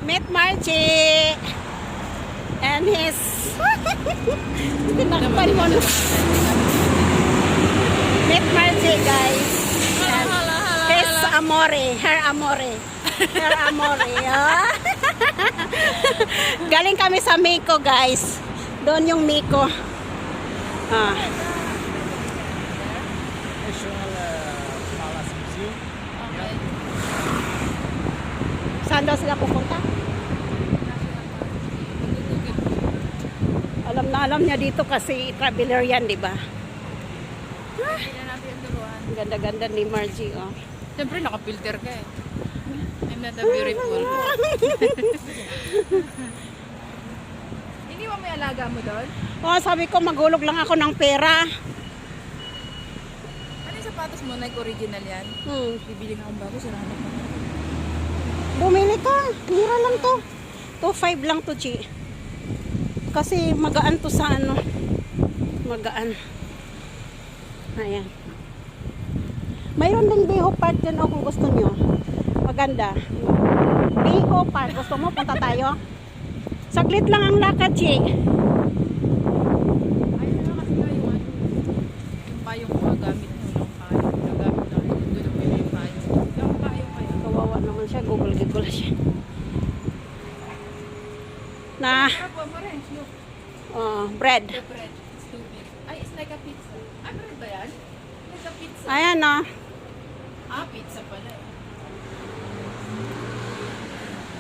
Meet Margie and his tinakpan mo na. Meet Margie, guys. And his amore, her amore. Her amore. Oh. Galing kami sa Miko, guys. Doon yung Miko. Ah. Saan daw sila pupunta? Alam na alam niya dito kasi traveler yan, di ba? Ang ganda-ganda ni Margie, oh. Siyempre, nakapilter ka eh. I'm not a beautiful. Hindi mo may alaga mo doon? Oh, sabi ko magulog lang ako ng pera. Ano yung sapatos mo? Nike original yan? Bibili nga akong bago, salamat mo. Bumili ka. Mura lang to. 2.5 lang to, Chi. Kasi magaan to sa ano. Magaan. Ayan. Mayroon ding Biho Park dyan, oh, kung gusto nyo. Maganda. Biho Park. Gusto mo? Punta tayo. Saglit lang ang lakad, Chi. Ayun na kasi nga yung payong ko gamit mo ng payong. Nagamit na rin. Doon mo yung payong. Yung payong kayo. Kawawa naman siya. Gugol-gigol siya. Na, Kapwa mo rin. Look. bread. The bread. Stupid. Ay, it's like a pizza. Ah, bread ba yan? Like a pizza. Ayan, oh. Ah, pizza pala.